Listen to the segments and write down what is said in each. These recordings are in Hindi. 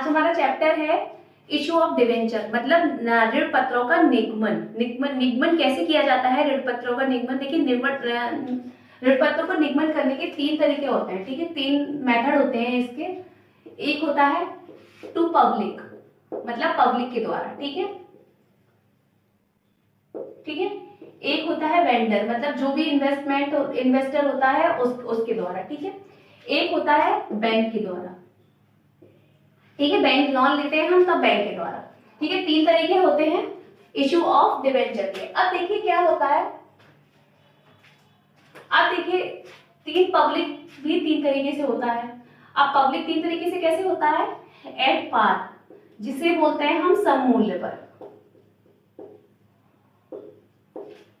आज हमारा चैप्टर है इशू ऑफ डिवेंचर, मतलब ऋण पत्रों का निगमन। निगमन कैसे किया जाता है ऋण पत्रों का निगमन? देखिए, ऋण पत्रों को निगमन करने के 3 तरीके होते हैं, ठीक है। 3 मेथड होते हैं इसके। एक होता है टू पब्लिक, मतलब पब्लिक के द्वारा, ठीक है, ठीक है। एक होता है वेंडर, मतलब जो भी इन्वेस्टर होता है उसके द्वारा, ठीक है। एक होता है बैंक के द्वारा, ठीक है, बैंक लोन लेते हैं हम तब बैंक के द्वारा, ठीक है। 3 तरीके होते हैं इशू ऑफ डिवेंचर के। अब देखिए क्या होता है, अब देखिए 3 पब्लिक भी 3 तरीके से होता है। अब पब्लिक 3 तरीके से कैसे होता है? एट पार, जिसे बोलते हैं हम सममूल्य पर,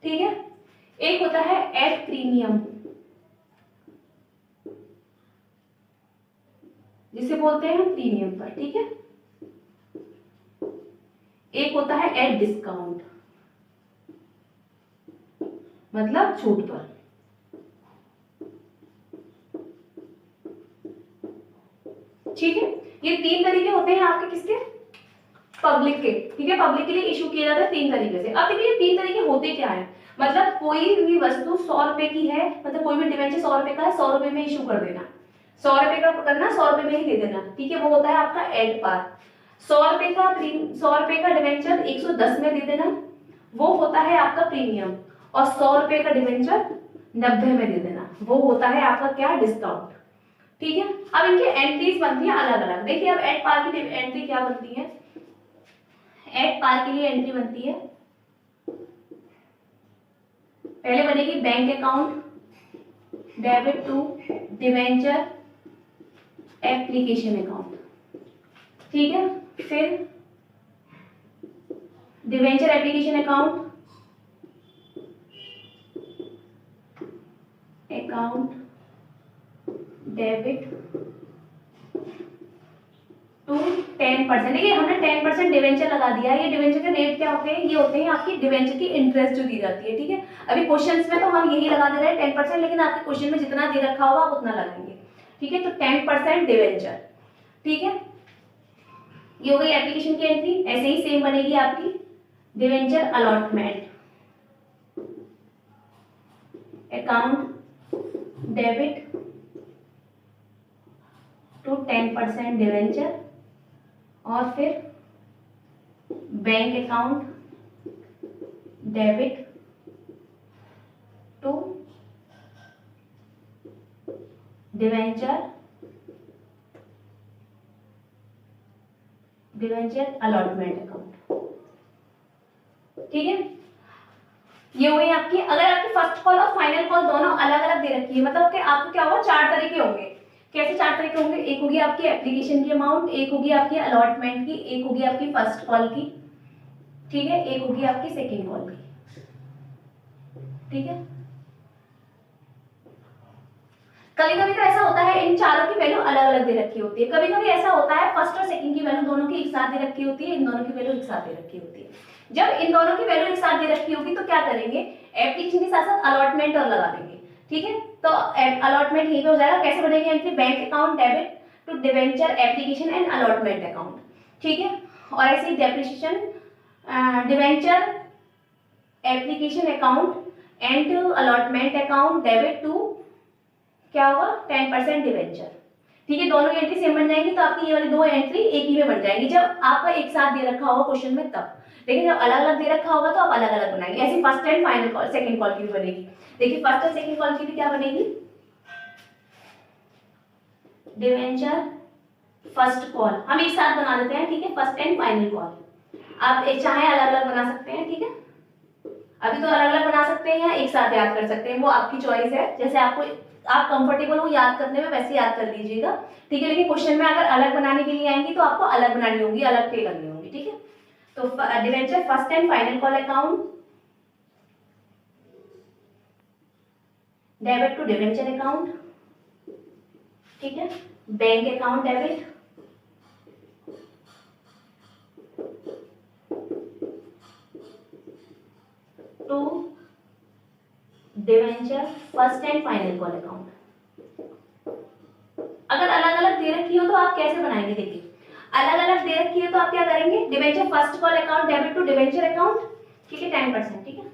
ठीक है। एक होता है एट प्रीमियम, जिसे बोलते हैं हम प्रीमियम पर, ठीक है। एक होता है एट डिस्काउंट, मतलब छूट पर, ठीक है। ये 3 तरीके होते हैं आपके किसके? पब्लिक के, ठीक है। पब्लिक के लिए इशू किया जाता है 3 तरीके से। अब देखिए 3 तरीके होते क्या है, मतलब कोई भी वस्तु 100 रुपए की है, मतलब कोई भी डिवेंचर 100 रुपए का है, 100 रुपए में इशू कर देना, 100 रुपए का करना, 100 रुपए में ही दे देना, ठीक है। वो होता है आपका एट पार। 100 रुपए का डिवेंचर 110 में दे देना, वो होता है आपका प्रीमियम। और 100 रुपए का डिवेंचर 90 में दे देना, वो होता है आपका क्या? डिस्काउंट, ठीक है। अब इनकी एंट्रीज बनती है अलग अलग। देखिए अब एट पार की एंट्री क्या बनती है? एट पार के लिए एंट्री बनती है, पहले बनेगी bank account debit to debenture application account, ठीक है। फिर debenture application account debit to 10%। देखिए हमने 10% डिवेंचर लगा दिया है। ये डिवेंचर के रेट क्या होते हैं? ये होते हैं आपकी डिवेंचर की इंटरेस्ट जो दी जाती है, ठीक है। अभी क्वेश्चंस में तो हम यही लगा दे रहे हैं 10%, लेकिन आपके क्वेश्चन में जितना दे रखा होगा आप उतना लगाएंगे, ठीक है। तो 10% डिवेंचर, ठीक है। ये हो गई एप्लीकेशन की एंट्री। ऐसे ही सेम बनेगी आपकी debenture allotment account debit to 10% debenture, और फिर bank account debit to debenture allotment account, ठीक है। ये हुई आपकी। अगर आपकी फर्स्ट कॉल और फाइनल कॉल दोनों अलग अलग दे रखी है, मतलब कि आपको क्या होगा, 4 तरीके होंगे। कैसे 4 तरीके होंगे? एक होगी आपकी एप्लीकेशन की अमाउंट, एक होगी आपकी अलॉटमेंट की, एक होगी आपकी फर्स्ट कॉल की, ठीक है, एक होगी आपकी सेकेंड कॉल की, ठीक है। कभी कभी तो ऐसा होता है इन चारों की वैल्यू अलग अलग दे रखी होती है। कभी कभी ऐसा होता है फर्स्ट और सेकंड की वैल्यू दोनों की एक साथ दे रखी होती है, इन दोनों की वैल्यू एक साथ दे रखी होती है। जब इन दोनों की वैल्यू एक साथ दे रखी होगी तो क्या करेंगे, एप्लीकेशन के साथ साथ अलॉटमेंट और लगा देंगे, ठीक है। तो अलॉटमेंट यहीं पे हो जाएगा। कैसे बनेगी entry? Bank account debit to debenture application and allotment account, ठीक है। और ऐसे depreciation debenture application account and allotment account debit to क्या होगा, 10% डिवेंचर, ठीक है। दोनों की एंट्री सेम बन जाएंगी, तो आपकी ये वाली 2 एंट्री एक ही में बन जाएंगी जब आपका एक साथ दे रखा होगा क्वेश्चन में तब। लेकिन जब अलग अलग दे रखा होगा तो आप अलग अलग बनाएंगे। ऐसे first and final call, second call की भी बनेगी। देखिए फर्स्ट और सेकंड कॉल की भी क्या बनेगी, डिवेंचर फर्स्ट कॉल हम एक साथ बना देते हैं, ठीक है। फर्स्ट एंड फाइनल कॉल आप एक चाहे अलग अलग बना सकते हैं, ठीक है। अभी तो अलग अलग बना सकते हैं या एक साथ याद कर सकते हैं, वो आपकी चॉइस है। जैसे आपको आप कंफर्टेबल हो याद करने में वैसे याद कर लीजिएगा, ठीक है। लेकिन क्वेश्चन में अगर अलग बनाने के लिए आएंगी तो आपको अलग बनानी होगी, अलग पे करनी होगी, ठीक है। तो debenture first and final call account debit to debenture account, ठीक है। Bank account debit to debenture first and final call account. अगर अलग अलग दे रखी हो तो आप कैसे बनाएंगे? देखिए अलग अलग दे रखी है तो आप क्या करेंगे, debenture first call account debit to debenture account, ठीक है 10%, ठीक है।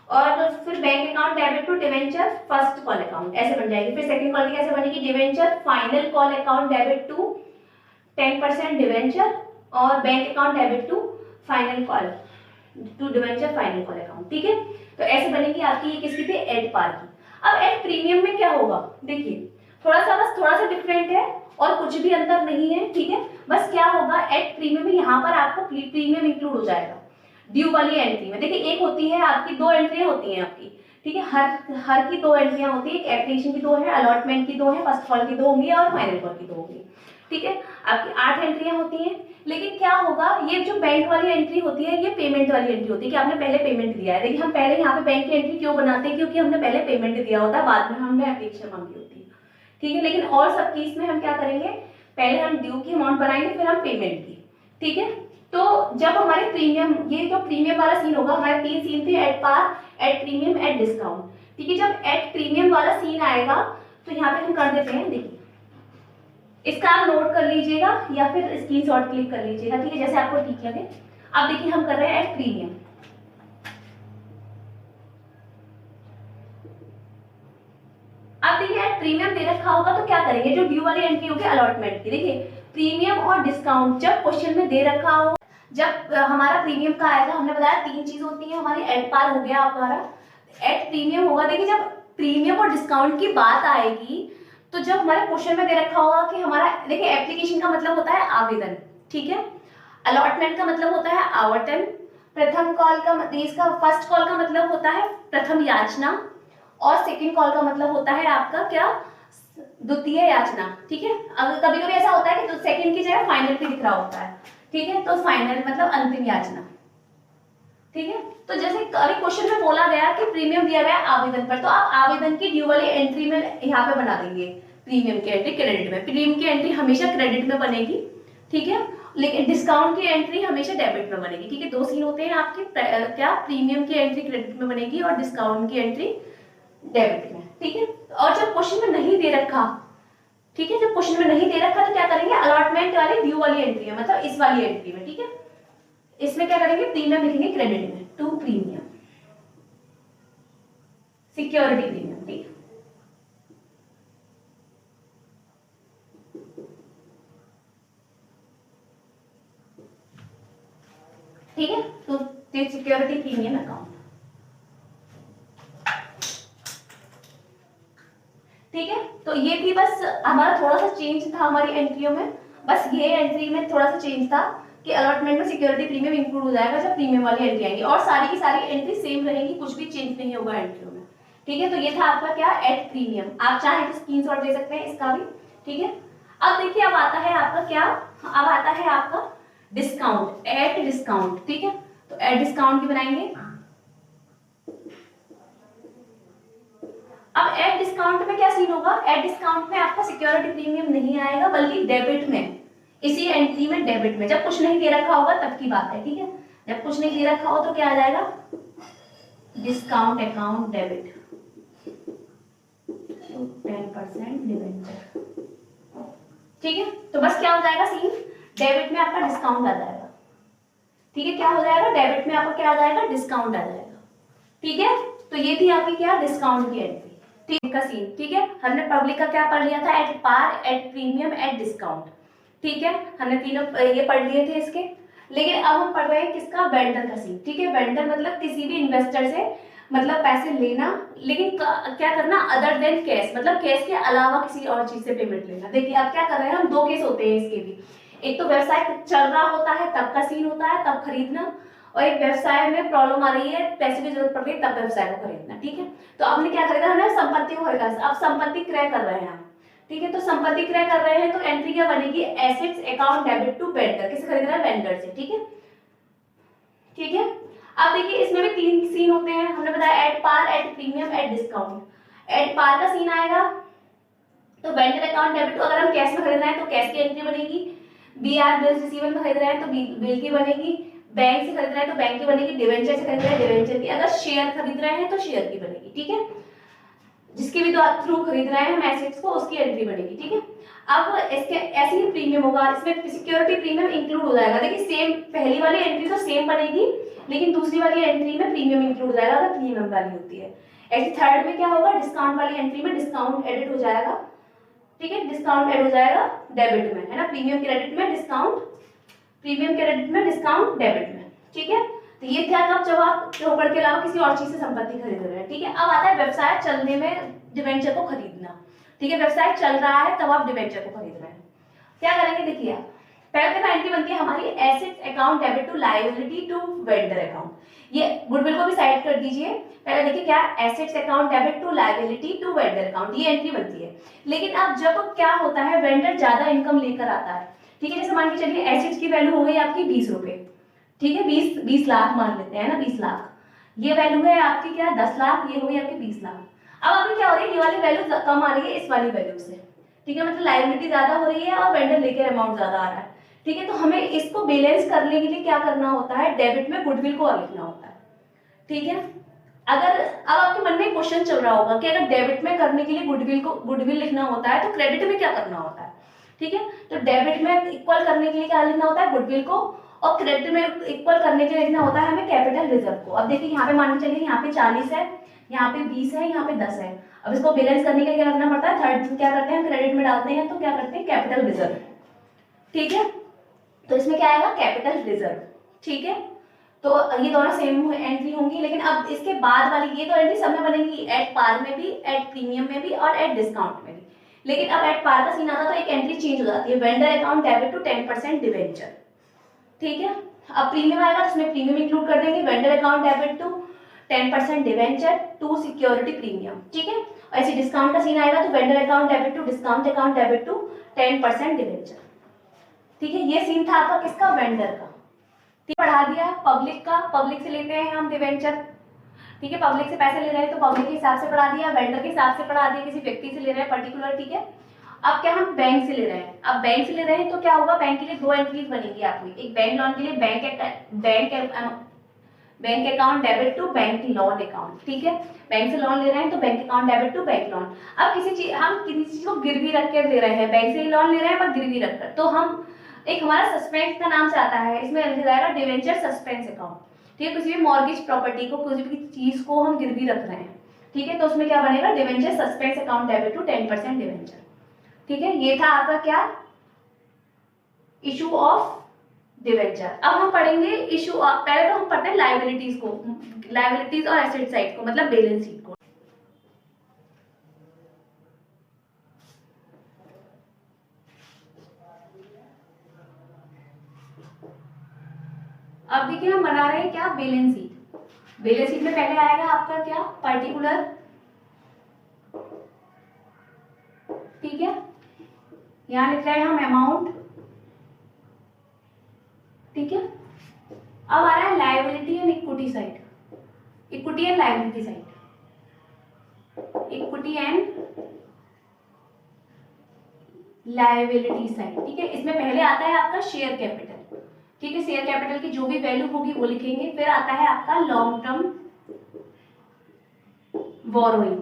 और फिर bank account debit to debenture first call account, ऐसे बन जाएगी। फिर सेकंड कॉल की कैसे बनेगी, debenture final call account debit to 10% debenture और bank account debit to final call to debenture final call account, ठीक है। तो ऐसे बनेगी आपकी ये किसकी थी, एड पार की। अब एड प्रीमियम में क्या होगा, देखिए बस थोड़ा सा डिफरेंट है और कुछ भी अंतर नहीं है, ठीक है। बस क्या होगा, एड प्रीमियम में यहाँ पर आपको प्रीमियम इंक्लूड हो जाएगा ड्यू वाली एंट्री में। देखिए एक होती है आपकी, 2 एंट्रियां होती हैं आपकी, ठीक है। हर की 2 एंट्रियां होती है, एक एप्लीकेशन की 2 है, अलॉटमेंट की 2 है, फर्स्ट कॉल की 2 होंगी और फाइनल कॉल की 2 होंगी, ठीक है। आपकी 8 एंट्रियां होती हैं। लेकिन क्या होगा, ये जो बैंक वाली एंट्री होती है ये पेमेंट वाली एंट्री होती है कि आपने पहले पेमेंट दिया है। देखिए हम पहले यहाँ पे बैंक की एंट्री क्यों बनाते हैं, क्योंकि हमने पहले पेमेंट दिया होता है, बाद में हमने एप्लीकेशन मांगी होती है, ठीक है। लेकिन और सब केस में हम क्या करेंगे, पहले हम ड्यू की अमाउंट बनाएंगे फिर हम पेमेंट की, ठीक है। तो जब हमारे प्रीमियम, ये जो प्रीमियम वाला सीन होगा, हमारे 3 सीन थे, at par, at premium, at discount, ठीक है। जब एट प्रीमियम वाला सीन आएगा तो यहाँ पे हम कर देते हैं, देखिए इसका आप नोट कर लीजिएगा या फिर स्क्रीनशॉट क्लिक कर लीजिएगा, ठीक है, जैसे आपको ठीक लगे। अब देखिए हम कर रहे हैं एट प्रीमियम। अब देखिए एट प्रीमियम दे रखा होगा तो क्या करेंगे, जो ड्यू वाली एंट्री होगी अलॉटमेंट की, देखिए प्रीमियम और डिस्काउंट जब क्वेश्चन में दे रखा हो, जब हमारा प्रीमियम का आएगा, हमने बताया 3 चीज होती है हमारी, एट पार हो गया हमारा, एट प्रीमियम होगा। देखिए जब प्रीमियम और डिस्काउंट की बात आएगी तो जब हमारे क्वेश्चन में दे रखा होगा कि हमारा, देखिए एप्लीकेशन का मतलब होता है आवेदन, ठीक है, अलॉटमेंट का मतलब होता है आवंटन, प्रथम कॉल का, इसका फर्स्ट कॉल का मतलब होता है प्रथम याचना और सेकंड कॉल का मतलब होता है आपका क्या, द्वितीय याचना, ठीक है। अगर कभी कभी ऐसा होता है कि सेकंड की जगह फाइनल भी दिख रहा होता है, ठीक है, तो फाइनल मतलब अंतिम याचना, ठीक है। तो जैसे अभी क्वेश्चन में बोला गया कि प्रीमियम दिया गया आवेदन पर, तो आप आवेदन की ड्यू वाली एंट्री में यहाँ पे बना देंगे प्रीमियम की एंट्री क्रेडिट में, प्रीमियम की एंट्री हमेशा क्रेडिट में बनेगी, ठीक है। लेकिन डिस्काउंट की एंट्री हमेशा डेबिट में बनेगी, ठीक है। 2 सीन होते हैं आपके, क्या प्रीमियम की एंट्री क्रेडिट में बनेगी और डिस्काउंट की एंट्री डेबिट में, ठीक है। और जब क्वेश्चन में नहीं दे रखा, ठीक है, जब क्वेश्चन में नहीं दे रखा तो क्या करेंगे, अलॉटमेंट वाली ड्यू वाली एंट्री है, मतलब इस वाली एंट्री में, ठीक है, इसमें क्या करेंगे, प्रीमियम लिखेंगे क्रेडिट में, टू प्रीमियम सिक्योरिटी प्रीमियम, ठीक है। ठीक है, तो सिक्योरिटी प्रीमियम अकाउंट, ठीक है। तो ये थी बस हमारा थोड़ा सा चेंज था हमारी एंट्रियों में, बस ये एंट्री में थोड़ा सा चेंज था कि अलॉटमेंट में सिक्योरिटी प्रीमियम इंक्लूड हो जाएगा जब प्रीमियम वाली एंट्री आएगी, और सारी की सारी एंट्री सेम रहेगी, कुछ भी चेंज नहीं होगा एंट्रियों में, ठीक है। तो ये था आपका क्या, एट प्रीमियम। आप चाहें तो स्क्रीनशॉट ले सकते हैं इसका भी, ठीक है। अब देखिए अब आता है आपका क्या, अब आता है आपका डिस्काउंट, एट डिस्काउंट, ठीक है। तो एट डिस्काउंट की बनाएंगे। अब एट डिस्काउंट में क्या सीन होगा, एट डिस्काउंट में आपका सिक्योरिटी प्रीमियम नहीं आएगा बल्कि डेबिट में, इसी एंट्री में डेबिट में, जब कुछ नहीं दे रखा होगा तब की बात है, ठीक है। जब कुछ नहीं दे रखा हो तो क्या आ जाएगा, डिस्काउंट अकाउंट डेबिट 10% डिवेंचर, ठीक है। तो बस क्या हो जाएगा सीन, डेबिट में आपका डिस्काउंट आ जाएगा, ठीक है। क्या हो जाएगा, डेबिट में आपका क्या आ जाएगा, डिस्काउंट आ जाएगा, ठीक है। तो ये थी आपकी क्या, डिस्काउंट की एंट्री, ठीक का सीन, ठीक है। हमने पब्लिक का क्या पढ़ लिया था, at par, at premium, at discount, ठीक है। हमने तीनों ये पढ़ लिए थे इसके। लेकिन अब हम पढ़ रहे हैं किसका, वेंडर का सीन, ठीक है। वेंडर मतलब किसी भी इन्वेस्टर से मतलब पैसे लेना, लेकिन क्या करना, अदर देन कैश, मतलब कैश के अलावा किसी और चीज से पेमेंट लेना। देखिए अब क्या कर रहे हैं हम, 2 केस होते हैं इसके भी, एक तो व्यवसाय चल रहा होता है तब का सीन होता है, तब खरीदना, और एक व्यवसाय में प्रॉब्लम आ रही है, पैसे की जरूरत पड़ रही है, तब व्यवसाय को खरीदना, ठीक है। तो आपने क्या खरीदा, हमने संपत्ति को खरीदा, अब संपत्ति क्रय कर रहे हैं हम, ठीक है। तो संपत्ति क्रय कर रहे हैं तो एंट्री क्या बनेगी, assets account debit to vendor, किसे खरीद रहा है, वेंडर से, ठीक है, ठीक है। अब देखिए इसमें भी 3 सीन होते हैं, हमने बताया at par, at premium, at discount. At par का सीन आएगा तो वेंडर अकाउंट डेबिट, अगर हम कैश में खरीद रहे हैं तो कैश की एंट्री बनेगी, BR बिल्स रिसीवेबल में खरीद रहे हैं तो बिल की बनेगी, बैंक से खरीद रहे हैं तो बैंक की बनेगी, डिवेंचर से खरीद रहे हैं डिवेंचर की, अगर शेयर खरीद रहे हैं तो शेयर की बनेगी, ठीक है। जिसके भी थ्रू खरीद रहे हैं हम एसेट्स को, उसकी एंट्री बनेगी, ठीक है। अब इसके ऐसे ही प्रीमियम होगा, इसमें सिक्योरिटी प्रीमियम इंक्लूड हो जाएगा। देखिए सेम पहली वाली एंट्री तो सेम बनेगी, लेकिन दूसरी वाली एंट्री में प्रीमियम इंक्लूड हो जाएगा अगर प्रीमियम वाली होती है। ऐसे थर्ड में क्या होगा, डिस्काउंट वाली एंट्री में डिस्काउंट एडिट हो जाएगा, ठीक है, डिस्काउंट ऐड हो जाएगा डेबिट में, है ना, प्रीमियम क्रेडिट में डिस्काउंट, प्रीमियम क्रेडिट में डिस्काउंट डेबिट में, ठीक है। तो ये थे आप जब आप रोकड़ के अलावा किसी और चीज से संपत्ति खरीद रहे हैं, ठीक है। अब आता है व्यवसाय चलने में डिवेंचर को खरीदना, ठीक है, व्यवसाय चल रहा है तब आप डिवेंचर को खरीद रहे हैं। क्या करेंगे, देखिए आप पहले तो एंट्री बनती है हमारी assets account debit to liability to vendor account, ये गुडविल को भी साइड कर दीजिए। पहले देखिए क्या, assets account debit to liability to vendor account, ये एंट्री बनती है। लेकिन अब जब क्या होता है, वेंडर ज्यादा इनकम लेकर आता है, ठीक है, जैसे मान के चलिए एसेट्स की वैल्यू हो गई आपकी 20 रुपए, ठीक है, 20 लाख मान लेते हैं ना, 20 लाख ये वैल्यू है आपकी क्या, 10 लाख, ये हो गई आपकी 20 लाख। अब अभी क्या हो रही है, ये वाली वैल्यू कम आ रही है इस वाली वैल्यू से, ठीक है, मतलब लायबिलिटी ज्यादा हो रही है और वेंडर लेकर अमाउंट ज्यादा आ रहा है, ठीक है। तो हमें इसको बैलेंस करने के लिए क्या करना होता है, डेबिट में गुडविल को लिखना होता है, ठीक है। अगर अब आपके मन में क्वेश्चन चल रहा होगा कि अगर डेबिट में करने के लिए गुडविल लिखना होता है तो क्रेडिट में क्या करना होता है, ठीक है। तो डेबिट में इक्वल करने के लिए क्या लिखना होता है, गुडविल को, और क्रेडिट में इक्वल करने के लिए लिखना होता है हमें कैपिटल रिजर्व को। अब देखिए यहाँ पे मान के चलिए यहाँ पे 40 है, यहाँ पे 20 है, यहाँ पे 10 है। अब इसको बैलेंस करने के लिए क्या करना पड़ता है, थर्ड क्या करते हैं, क्रेडिट में डालते हैं, तो क्या करते हैं, कैपिटल रिजर्व, ठीक है। तो इसमें क्या आएगा, कैपिटल रिजर्व, ठीक है। तो ये दोनों सेम एंट्री होंगी, लेकिन अब इसके बाद वाली ये तो एंट्री सब में बनेगी, एट पार में भी, एट प्रीमियम में भी और एट डिस्काउंट में भी। लेकिन अब एट पार का सीन आता तो एक एंट्री चेंज हो जाती है, vendor account debit to 10% debenture, ठीक है। अब प्रीमियम आएगा तो उसमें प्रीमियम इंक्लूड कर देंगे, vendor account debit to 10% debenture to security premium, ठीक है। और ऐसे डिस्काउंट का सीन आएगा तो vendor account debit to discount account debit to 10% debenture, ठीक है। ये सीन था आपका किसका, वेंडर का, ठीक, पढ़ा दिया। पब्लिक का, पब्लिक से लेते हैं हम डिवेंचर, ठीक है, पब्लिक से पैसे ले रहे हैं तो पब्लिक के हिसाब से पढ़ा दिया, वेंडर के हिसाब से पढ़ा दिया, किसी व्यक्ति से ले रहे हैं पर्टिकुलर, ठीक है। अब क्या हम बैंक से ले रहे हैं, अब बैंक से ले रहे हैं तो क्या होगा, बैंक के लिए दो एंट्रीज बनेगी आपकी, एक बैंक लोन के लिए bank account debit to bank loan account, ठीक है। बैंक से लोन ले रहे हैं तो bank account debit to bank loan. अब हम किसी चीज को गिरवी रख कर ले रहे हैं, बैंक से ही लोन ले रहे हैं पर गिरवी रखकर, तो हम एक हमारा सस्पेंस का नाम से आता है, इसमें लिखा जाएगा डिवेंचर सस्पेंस अकाउंट, ठीक है। किसी भी मॉर्गेज प्रॉपर्टी को, किसी भी चीज को हम गिरवी रख रहे हैं, ठीक है, तो उसमें क्या बनेगा, debenture suspense account debit to 10% debenture, ठीक है। ये था आपका क्या, इशू ऑफ डिवेंचर। अब हम पढ़ेंगे इशू, पहले तो हम पढ़ते हैं लायबिलिटीज को, लायबिलिटीज और एसेट साइड को, मतलब बैलेंस शीट को। अब देखिए हम बना रहे हैं क्या, बैलेंस शीट। बैलेंस शीट में पहले आएगा आपका क्या, पर्टिकुलर, ठीक है, यहां लिख रहे हैं हम अमाउंट, ठीक है। अब आ रहा है liability and equity side, equity and liability side, equity and liability side, ठीक है। इसमें पहले आता है आपका शेयर कैपिटल, ठीक है, शेयर कैपिटल की जो भी वैल्यू होगी वो लिखेंगे। फिर आता है आपका लॉन्ग टर्म बोरोइंग,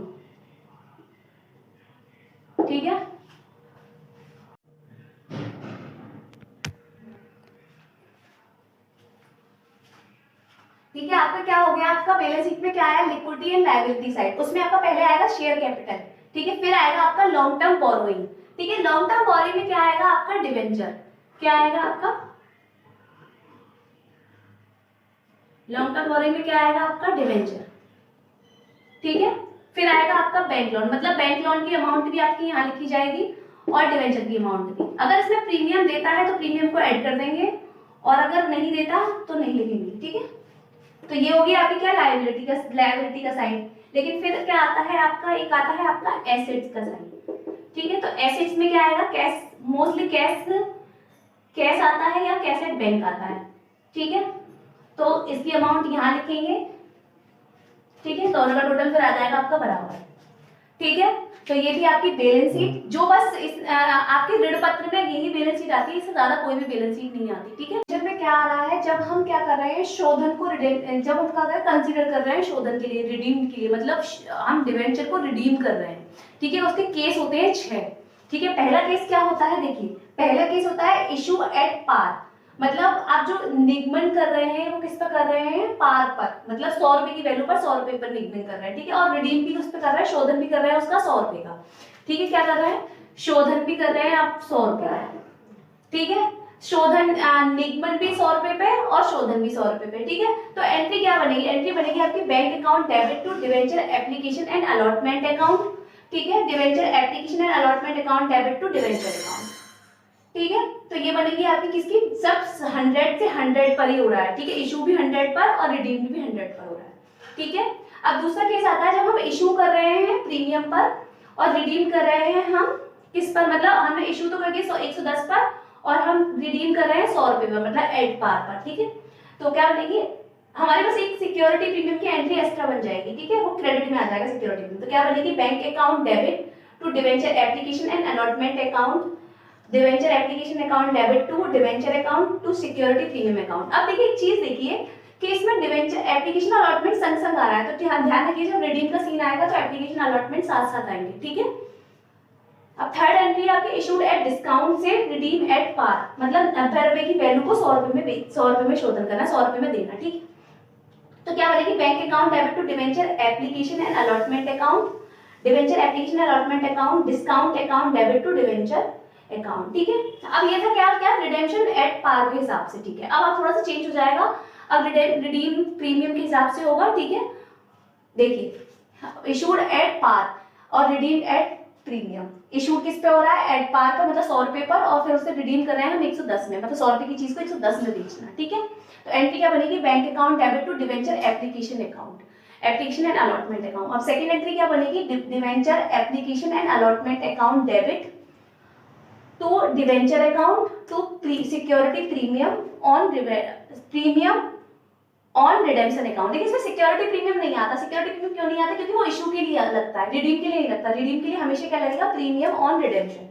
ठीक है। ठीक है, आपका क्या हो गया, आपका बैलेंस शीट में क्या आया, लिक्विडिटी एंड लायबिलिटी साइड, उसमें आपका पहले आएगा शेयर कैपिटल, ठीक है, फिर आएगा आपका लॉन्ग टर्म बोरोइंग, ठीक है। लॉन्ग टर्म बोरोइंग में क्या आएगा आपका, डिवेंचर, क्या आएगा आपका, लॉन्ग टर्म बोरोइंग में क्या आएगा आपका, डिवेंचर, ठीक है। फिर आएगा आपका बैंक लोन, मतलब बैंक लोन की अमाउंट भी आपकी यहाँ लिखी जाएगी और डिवेंचर की अमाउंट भी। अगर इसमें प्रीमियम देता है तो प्रीमियम को ऐड कर देंगे, और अगर नहीं देता तो नहीं लिखेंगे, ठीक है। तो ये होगी आपकी क्या, लायबिलिटी का साइड। लेकिन फिर क्या आता है आपका, एक आता है आपका एसेट्स का साइड, ठीक है। तो एसेट्स में क्या आएगा, कैश, मोस्टली कैश आता है या कैश एट बैंक आता है, ठीक है। तो इसकी अमाउंट यहाँ लिखेंगे, ठीक है, दोनों का टोटल फिर आ जाएगा आपका बराबर, ठीक है। तो ये थी आपकी बैलेंस शीट, जो बस इस आपके ऋण पत्र में यही बैलेंस शीट आती है, इससे ज्यादा कोई भी बैलेंस शीट नहीं आती, ठीक है। जब में क्या आ रहा है, जब हम क्या कर रहे हैं, शोधन को जब हम क्या कंसीडर कर रहे हैं शोधन के लिए, रिडीम के लिए, मतलब हम डिवेंचर को रिडीम कर रहे हैं, ठीक है। उसके केस होते हैं 6, ठीक है। पहला केस क्या होता है, देखिए पहला केस होता है इशू एट पार, मतलब आप जो निगमन कर रहे हैं वो किस पर कर रहे हैं, पार पर, मतलब 100 रुपए की वैल्यू पर 100 रुपए पर निगमन कर रहे हैं, ठीक है। और रिडीम भी उस पर कर रहे हैं, शोधन भी कर रहे हैं उसका 100 रुपए का, ठीक है। क्या कर रहे हैं, शोधन भी कर रहे हैं आप 100 रुपए का, ठीक है। शोधन निगमन भी 100 रुपए पे और शोधन भी 100 रुपए पे, ठीक है। तो एंट्री क्या बनेगी, एंट्री बनेगी आपकी bank account debit to debenture application and allotment account, ठीक है। Debenture application and allotment account debit to debenture account, ठीक है। तो ये बनेगी आपकी किसकी, सब 100 से 100 पर ही हो रहा है, ठीक है। इशू भी 100 पर और रिडीम भी 100 पर हो रहा है, ठीक है। अब दूसरा केस आता है जब हम इशू कर रहे हैं प्रीमियम पर और रिडीम कर रहे हैं हम किस पर, मतलब हमने इशू तो कर दिया 110 पर और हम रिडीम कर रहे हैं 100 रुपए पर, मतलब एट पार पर, ठीक है। तो क्या बनेगी, हमारे पास एक सिक्योरिटी प्रीमियम की एंट्री एक्स्ट्रा बन जाएगी, ठीक है, वो क्रेडिट में आ जाएगा सिक्योरिटी प्रीमियम। तो क्या बनेगी, bank account debit to debenture application and allotment account, debenture application account debit to debenture account to security premium account. अब देखिए एक चीज देखिए कि इसमें डिवेंचर एप्लीकेशन अलॉटमेंट संग संग आ रहा है, तो ध्यान रखिए जब रिडीम का सीन आएगा तो एप्लीकेशन अलॉटमेंट साथ साथ आएंगे, ठीक है। अब थर्ड एंट्री आपकी इशूड एट डिस्काउंट से रिडीम एट पार, मतलब 90 रुपए की वैल्यू को 100 रुपए में शोधन करना, 100 रुपए में देना, ठीक। तो क्या बनेगी, bank account debit to debenture application and allotment account, debenture application allotment account, discount account debit to debenture account, ठीक है। अब ये था क्या क्या रिडेम्पशन एट पार के हिसाब से, ठीक है। अब आप थोड़ा सा चेंज हो जाएगा, अब रिडीम प्रीमियम के हिसाब से होगा, ठीक है। देखिए इशूड एट पार और रिडीम एट प्रीमियम, इशूड किस पे हो रहा है, एट पार पर, मतलब 100 रुपए पर, और फिर उसे रिडीम कर रहे हैं हम 110 में, मतलब 100 रुपए की चीज को 110 में बेचना, ठीक है। तो एंट्री क्या बनेगी, bank account debit to debenture application account, application and allotment account. अब सेकंड एंट्री क्या बनेगी, debenture application and allotment account debit to debenture account to security premium on redemption account. देखिए इसमें सिक्योरिटी प्रीमियम नहीं आता, सिक्योरिटी प्रीमियम क्यों नहीं आता, क्योंकि वो इशू के लिए लगता है, रिडीम के लिए नहीं लगता। रिडीम के लिए हमेशा क्या लगेगा, प्रीमियम ऑन रिडेम्पशन।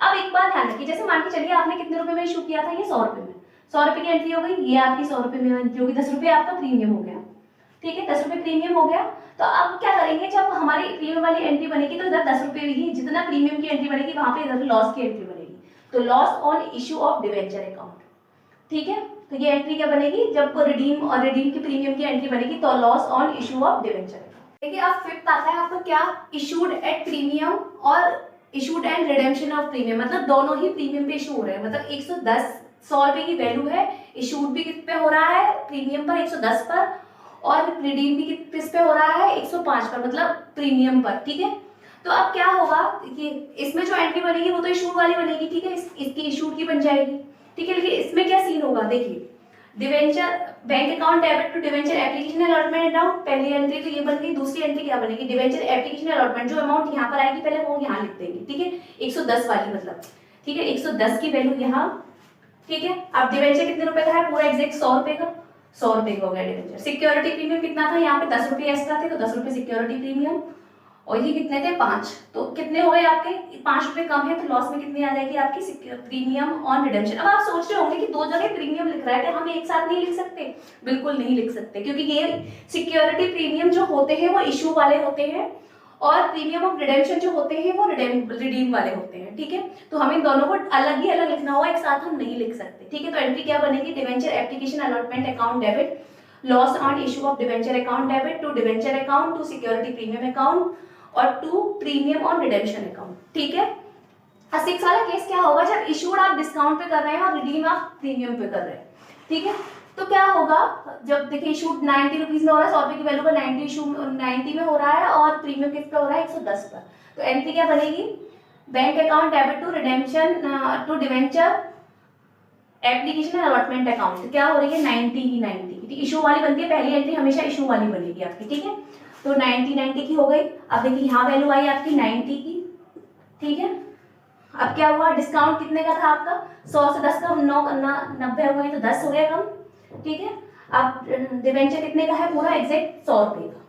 अब एक बात ध्यान रखिए, जैसे मान के चलिए आपने कितने रुपए में इशू किया था, ये 100 रुपए में, 100 रुपए की एंट्री हो गई, ये आपकी 100 रुपए में एंट्री होगी, 10 रुपए आपका प्रीमियम हो गया, ठीक है, 10 रुपए प्रीमियम हो गया। तो अब क्या करेंगे, जब हमारी प्रीमियम वाली एंट्री बनेगी तो इधर 10 रुपए ही, जितना प्रीमियम की एंट्री बनेगी वहां पे इधर लॉस की एंट्री बनेगी, तो loss on issue of debenture account, ठीक है। तो ये एंट्री क्या बनेगी, जब को रिडीम और रिडीम की प्रीमियम की एंट्री बनेगी तो loss on issue of debenture account. देखिए अब फिफ्थ आता है आपका क्या, इशूड एट प्रीमियम और issued and redemption of premium, मतलब दोनों ही प्रीमियम पे इशू हो रहे हैं, मतलब 100 रुपए की वैल्यू है, इशूड भी किस पे हो रहा है, प्रीमियम पर 110 पर, और रिडीम भी किस पे हो रहा है, 105 पर, मतलब प्रीमियम पर, ठीक है। तो अब क्या होगा कि इसमें जो एंट्री बनेगी वो तो इशूड वाली बनेगी, ठीक है, इसकी इशूड की बन जाएगी, ठीक है। लेकिन इसमें क्या सीन होगा, देखिए debenture bank account debit to debenture application allotment account, पहली एंट्री तो ये बन गई, दूसरी एंट्री क्या बनेगी, डिवेंचर एप्लीकेशन अलॉटमेंट, जो अमाउंट यहाँ पर आएगी पहले वो यहाँ लिख देंगे, ठीक है, 110 वाली, मतलब ठीक है, 110 की वैल्यू यहाँ, ठीक है। अब डिवेंचर कितने रुपए का है, पूरा एग्जैक्ट 100 रुपए का, 100 रुपए का हो गया डिवेंचर। सिक्योरिटी प्रीमियम कितना था, यहाँ पे 10 रुपए एक्स्ट्रा थे, तो 10 रुपए सिक्योरिटी प्रीमियम, और ये कितने थे, 5, तो कितने हो गए आपके, 5 रुपए कम है, तो लॉस में कितनी आ जाएगी आपकी प्रीमियम ऑन रिडेम्पशन। अब आप सोच रहे होंगे कि दो जगह प्रीमियम लिख रहा है, कि हम एक साथ नहीं लिख सकते, बिल्कुल नहीं लिख सकते, क्योंकि ये सिक्योरिटी प्रीमियम जो होते हैं वो इशू वाले होते हैं, और प्रीमियम ऑफ रिडेम्पशन जो होते हैं वो रिडीम वाले होते हैं, ठीक है। तो हमें दोनों को अलग ही अलग लिखना होगा, एक साथ हम नहीं लिख सकते, ठीक है। तो एंट्री क्या बनेगी, debenture application allotment account debit, loss on issue of debenture account debit to debenture account to security premium account और to premium on redemption account, ठीक है। और 6 वाला केस क्या होगा, जब इशूड आप डिस्काउंट पे कर रहे हैं और रिडीम आप प्रीमियम पे कर रहे हैं, ठीक है। तो क्या होगा, जब देखिए इशूड 90 रुपीज में हो रहा है, 100 रुपए की वैल्यू पर 90 इशू 90 में हो रहा है, और प्रीमियम किस पे हो रहा है, 110 पर। तो एंट्री क्या बनेगी, bank account debit to redemption to debenture application allotment account, क्या हो रही है, 90 की 90, इशू वाली बनती है, पहली एंट्री हमेशा इशू वाली बनेगी आपकी, ठीक है। तो 90 की हो गई। अब देखिए यहाँ वैल्यू आई आपकी 90 की, ठीक है। अब क्या हुआ, डिस्काउंट कितने का था आपका, 100 से 10 का 90 हो गए, तो 10 हो गया कम, ठीक है। अब डिवेंचर कितने का है, पूरा एग्जैक्ट 100 रुपए का,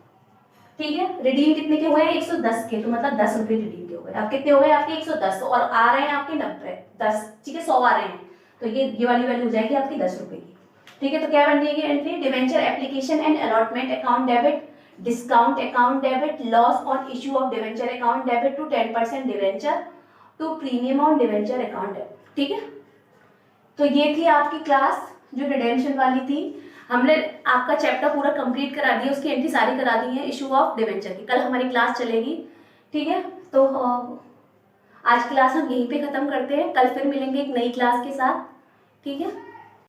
ठीक है। रिडीम कितने के हुए, 110 के, तो मतलब 10 रुपए रिडीम के हो गए। अब कितने हो गए आपके, 110, और आ रहे हैं आपके 90, 10, ठीक है, 100 आ रहे हैं, तो ये वाली वैल्यू हो जाएगी आपकी 10 रुपए की, ठीक है। तो क्या बन जाएगी entry, debenture application and allotment account debit, discount account debit, loss on issue of debenture account debit to 10% debenture, to premium on debenture account है। ठीक है, तो ये थी आपकी क्लास जो रिडेम्पशन वाली थी। हमने आपका चैप्टर पूरा कंप्लीट करा दिया, उसकी एंट्री सारी करा दी है इशू ऑफ डिवेंचर की। कल हमारी क्लास चलेगी। ठीक है, तो आज क्लास हम यहीं पे खत्म करते हैं, कल फिर मिलेंगे एक नई क्लास के साथ। ठीक है।